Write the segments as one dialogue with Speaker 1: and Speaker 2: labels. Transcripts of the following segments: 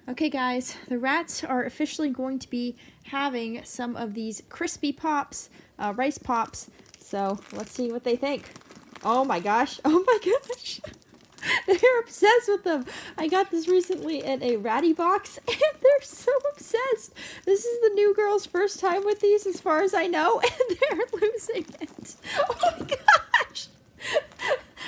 Speaker 1: Okay guys, the rats are officially going to be having some of these crispy pops, rice pops, so let's see what they think. Oh my gosh, oh my gosh. They're obsessed with them. I got this recently in a ratty box, and they're so obsessed. This is the new girl's first time with these, as far as I know, and they're losing it. Oh my gosh!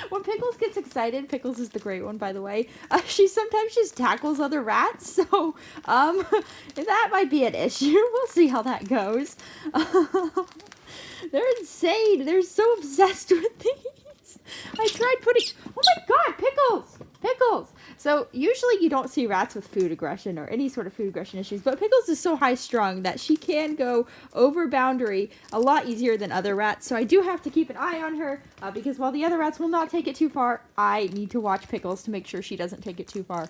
Speaker 1: When Pickles gets excited, Pickles is the great one, by the way, she sometimes just tackles other rats, so, that might be an issue. We'll see how that goes. They're insane. They're so obsessed with these. I tried putting... Oh my god, Pickles! Pickles! So, usually you don't see rats with food aggression or any sort of food aggression issues, but Pickles is so high-strung that she can go over boundary a lot easier than other rats, so I do have to keep an eye on her, because while the other rats will not take it too far, I need to watch Pickles to make sure she doesn't take it too far.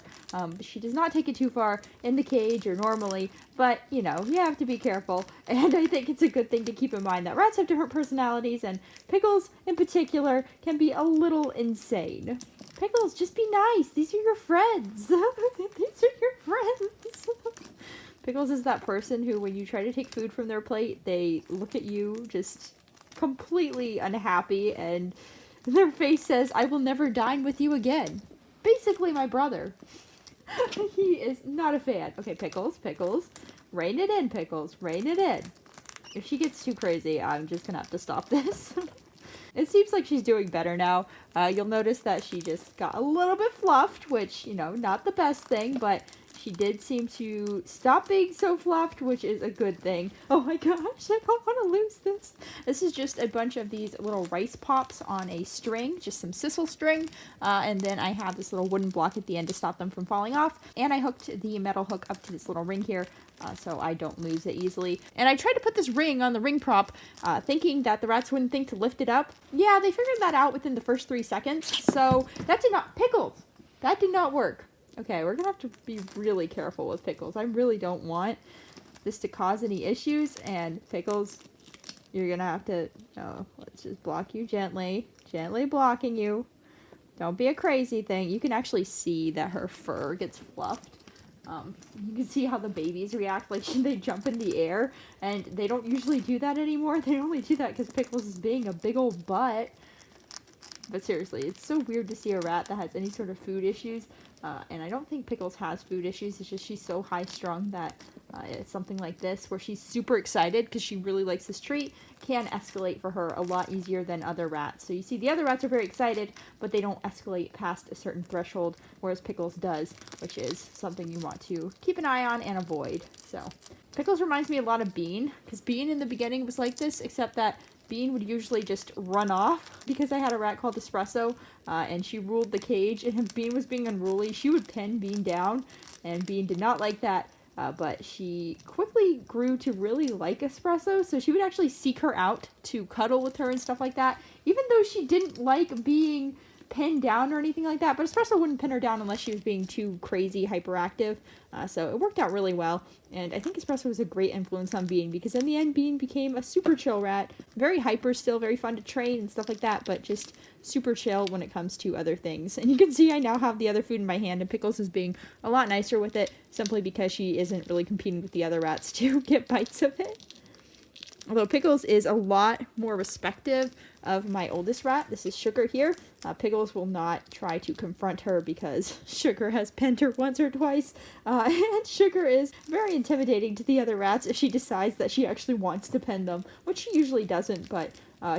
Speaker 1: She does not take it too far in the cage or normally, but, you know, you have to be careful, and I think it's a good thing to keep in mind that rats have different personalities, and Pickles, in particular, can be a little insane. Pickles, just be nice. These are your friends. These are your friends. Pickles is that person who, when you try to take food from their plate, they look at you just completely unhappy, and their face says, "I will never dine with you again." Basically, my brother. He is not a fan. Okay, Pickles, Pickles. Rein it in, Pickles. Rein it in. If she gets too crazy, I'm just gonna have to stop this. It seems like she's doing better now. You'll notice that she just got a little bit fluffed, which, you know, not the best thing, but she did seem to stop being so fluffed, which is a good thing. Oh my gosh, I don't want to lose this. This is just a bunch of these little rice pops on a string, just some sisal string, and then I have this little wooden block at the end to stop them from falling off, and I hooked the metal hook up to this little ring here, so I don't lose it easily. And I tried to put this ring on the ring prop, thinking that the rats wouldn't think to lift it up. Yeah, they figured that out within the first 3 seconds, so that did not... Pickles! That did not work. Okay, we're gonna have to be really careful with Pickles. I really don't want this to cause any issues, and Pickles, you're gonna have to... Oh, let's just block you gently. Gently blocking you. Don't be a crazy thing. You can actually see that her fur gets fluffed. You can see how the babies react, like they jump in the air, and they don't usually do that anymore. They only do that because Pickles is being a big old butt. But seriously, it's so weird to see a rat that has any sort of food issues, and I don't think Pickles has food issues. It's just she's so high-strung that it's something like this, where she's super excited because she really likes this treat, can escalate for her a lot easier than other rats. So you see the other rats are very excited, but they don't escalate past a certain threshold, whereas Pickles does, which is something you want to keep an eye on and avoid. So Pickles reminds me a lot of Bean, because Bean in the beginning was like this, except that Bean would usually just run off, because I had a rat called Espresso, and she ruled the cage, and if Bean was being unruly, she would pin Bean down, and Bean did not like that, but she quickly grew to really like Espresso, so she would actually seek her out to cuddle with her and stuff like that, even though she didn't like being pinned down or anything like that, but Espresso wouldn't pin her down unless she was being too crazy hyperactive, so it worked out really well, and I think Espresso was a great influence on Bean, because in the end Bean became a super chill rat, very hyper still, very fun to train and stuff like that, but just super chill when it comes to other things. And you can see I now have the other food in my hand, and Pickles is being a lot nicer with it, simply because she isn't really competing with the other rats to get bites of it. Although Pickles is a lot more respective of my oldest rat. This is Sugar here. Pickles will not try to confront her because Sugar has pinned her once or twice. And Sugar is very intimidating to the other rats if she decides that she actually wants to pin them, which she usually doesn't, but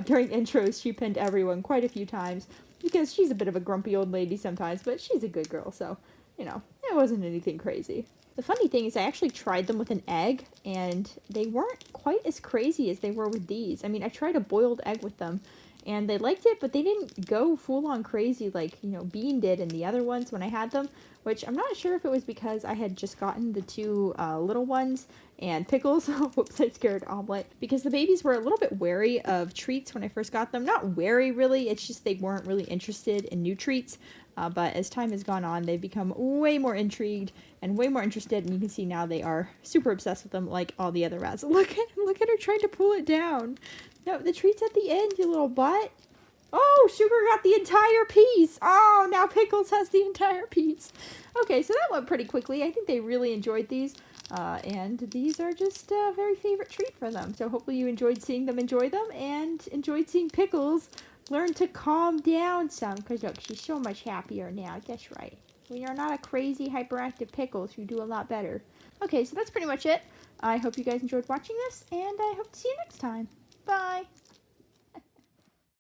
Speaker 1: during intros she pinned everyone quite a few times because she's a bit of a grumpy old lady sometimes, but she's a good girl, so, you know, it wasn't anything crazy. The funny thing is I actually tried them with an egg, and they weren't quite as crazy as they were with these. I mean, I tried a boiled egg with them, and they liked it, but they didn't go full-on crazy like, you know, Bean did in the other ones when I had them, which I'm not sure if it was because I had just gotten the two little ones, and Pickles, whoops, I scared Omelette, because the babies were a little bit wary of treats when I first got them. Not wary, really, it's just they weren't really interested in new treats. But as time has gone on, they've become way more intrigued and way more interested, and you can see now they are super obsessed with them like all the other rats. Look at her trying to pull it down. No, the treat's at the end, you little butt. Oh, Sugar got the entire piece. Oh, now Pickles has the entire piece. Okay, so that went pretty quickly. I think they really enjoyed these. And these are just a very favorite treat for them. So hopefully you enjoyed seeing them enjoy them and enjoyed seeing Pickles learn to calm down some. Because look, she's so much happier now. That's right. When you're not a crazy hyperactive Pickles, you do a lot better. Okay, so that's pretty much it. I hope you guys enjoyed watching this, and I hope to see you next time. Bye!